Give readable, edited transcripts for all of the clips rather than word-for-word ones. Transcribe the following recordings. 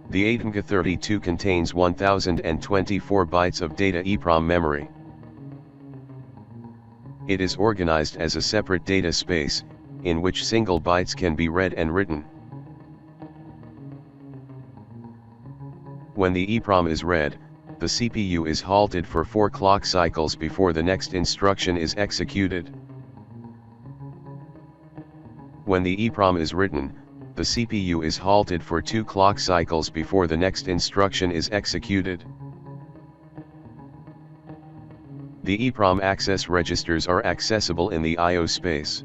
The ATMGA32 contains 1024 bytes of data EEPROM memory. It is organized as a separate data space, in which single bytes can be read and written. When the EEPROM is read, the CPU is halted for 4 clock cycles before the next instruction is executed. When the EEPROM is written, the CPU is halted for 2 clock cycles before the next instruction is executed. The EEPROM access registers are accessible in the I/O space.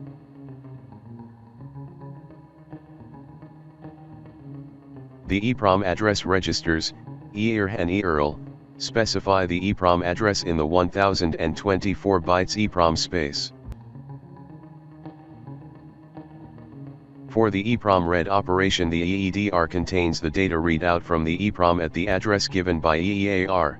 The EEPROM address registers, EER and EERL, specify the EEPROM address in the 1024 bytes EEPROM space. For the EEPROM read operation, the EEDR contains the data readout from the EEPROM at the address given by EEAR.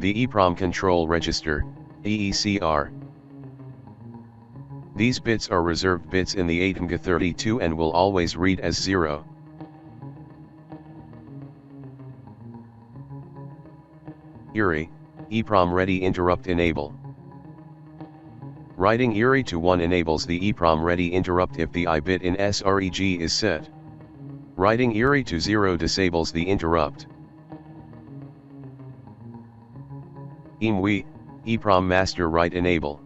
The EEPROM control register, EECR. These bits are reserved bits in the ATMGA32 and will always read as 0. ERI, EEPROM ready interrupt enable. Writing ERI to 1 enables the EEPROM ready interrupt if the I bit in SREG is set. Writing ERI to 0 disables the interrupt. EMWI, EEPROM master write enable.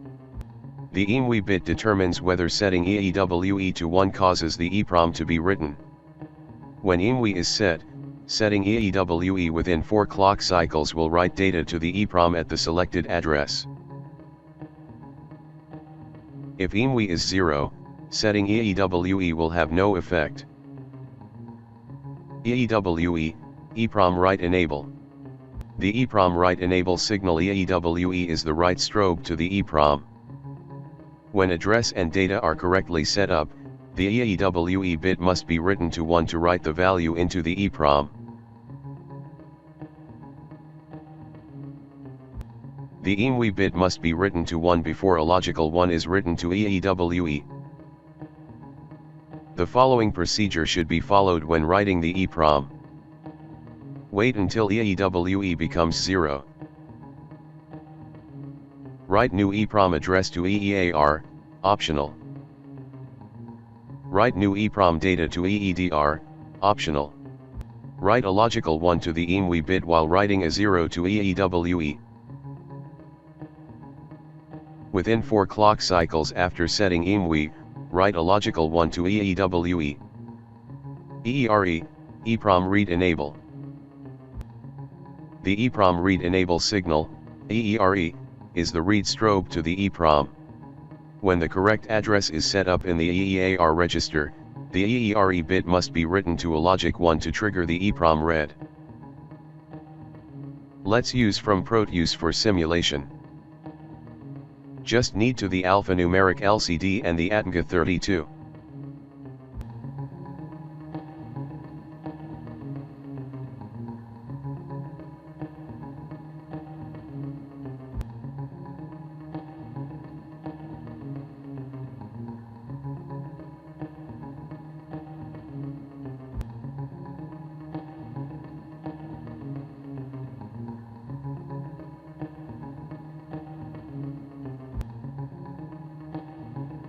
The EMWI bit determines whether setting EEWE to 1 causes the EEPROM to be written. When EMWI is set, setting EEWE within 4 clock cycles will write data to the EEPROM at the selected address. If EMWI is 0, setting EEWE will have no effect. EEWE, EEPROM write enable. The EEPROM write enable signal EEWE is the write strobe to the EEPROM. When address and data are correctly set up, the EEWE bit must be written to 1 to write the value into the EEPROM. The EMWI bit must be written to 1 before a logical 1 is written to EEWE. The following procedure should be followed when writing the EEPROM. Wait until EEWE becomes 0. Write new EEPROM address to EEAR, optional. Write new EEPROM data to EEDR, optional. Write a logical 1 to the EMWI bit while writing a 0 to EEWE. Within 4 clock cycles after setting EMWI, write a logical 1 to EEWE. EERE, EEPROM read enable. The EEPROM read enable signal, EERE, is the read strobe to the EEPROM. When the correct address is set up in the EEAR register, the EERE bit must be written to a logic 1 to trigger the EEPROM read. Let's use from Proteus for simulation. Just need to the alphanumeric LCD and the ATMGA32.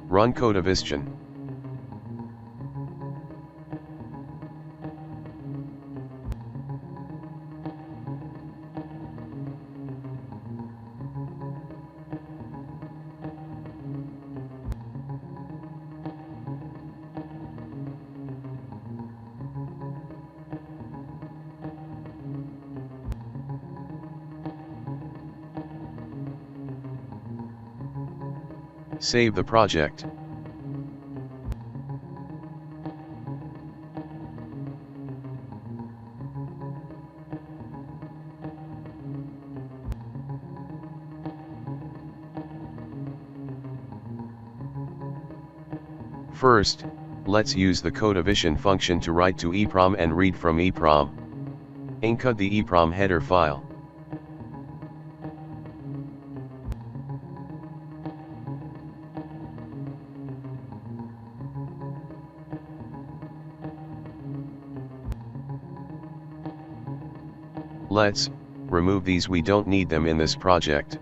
Run CodeVision. Save the project. First, let's use the CodeVision function to write to EEPROM and read from EEPROM. Encode the EEPROM header file. Let's remove these, we don't need them in this project.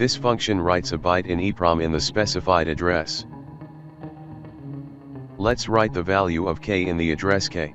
This function writes a byte in EEPROM in the specified address. Let's write the value of k in the address k.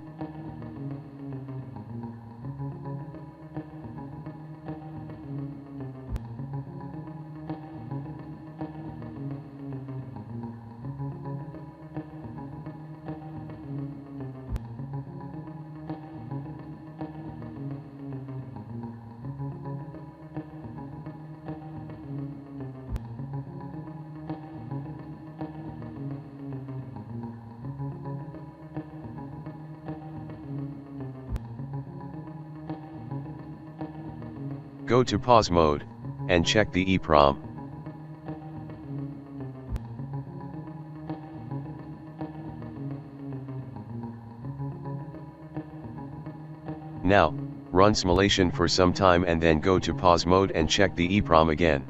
Go to pause mode, and check the EEPROM. Now, run simulation for some time and then go to pause mode and check the EEPROM again.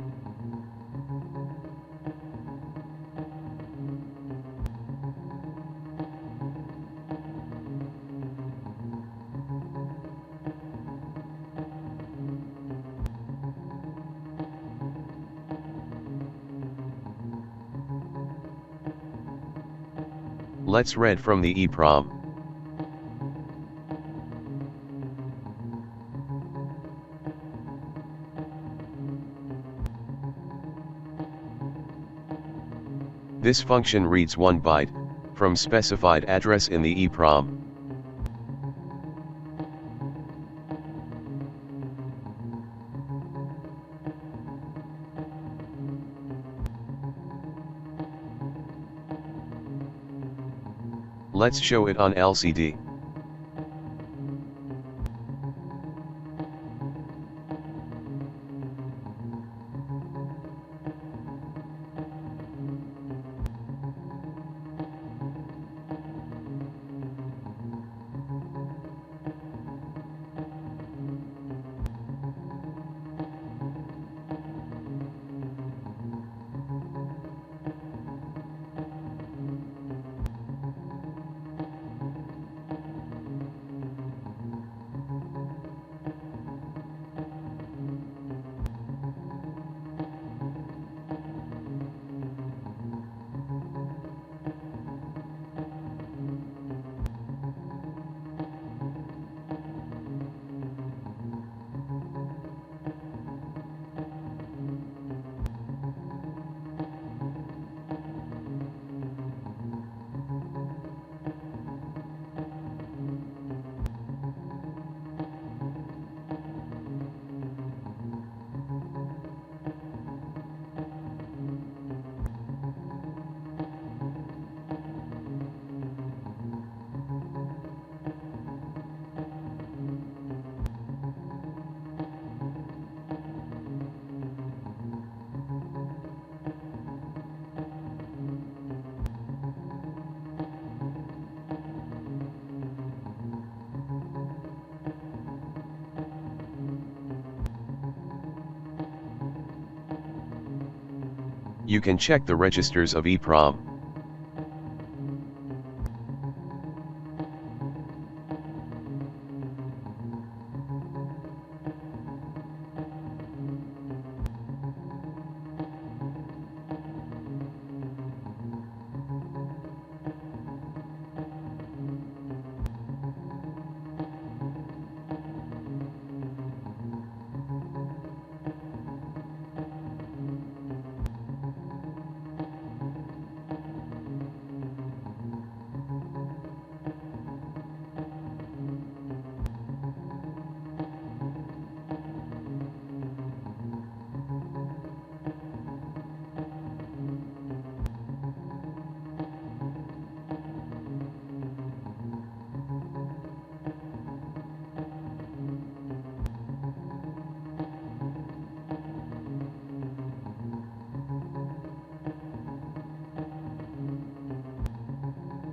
Let's read from the EEPROM. This function reads 1 byte from specified address in the EEPROM. Let's show it on LCD. You can check the registers of EEPROM.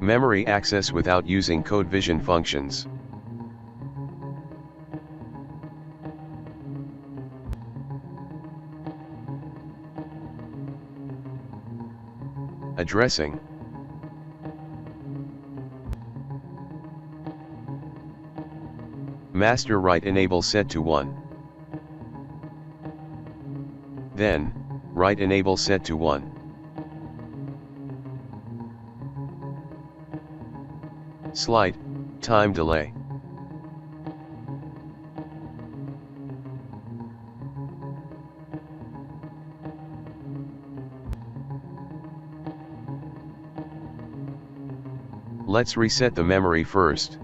Memory access without using CodeVision functions. Addressing. Master write enable set to 1. Then, write enable set to 1. Slight time delay. Let's reset the memory first.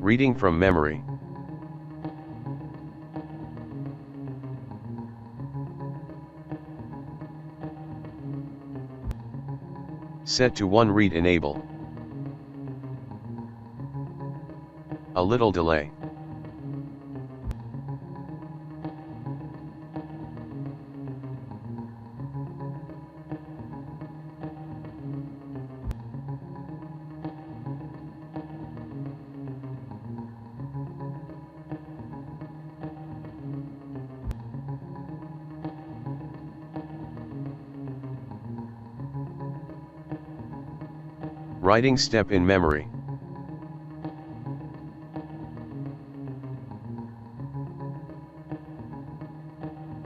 Reading from memory. Set to 1 read enable. A little delay. Writing step in memory.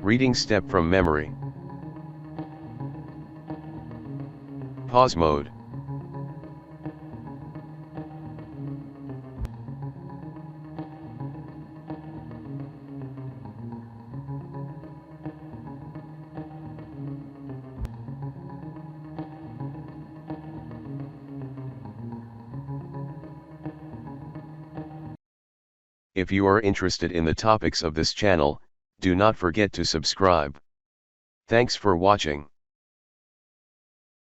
Reading step from memory. Pause mode. If you are interested in the topics of this channel, do not forget to subscribe. Thanks for watching.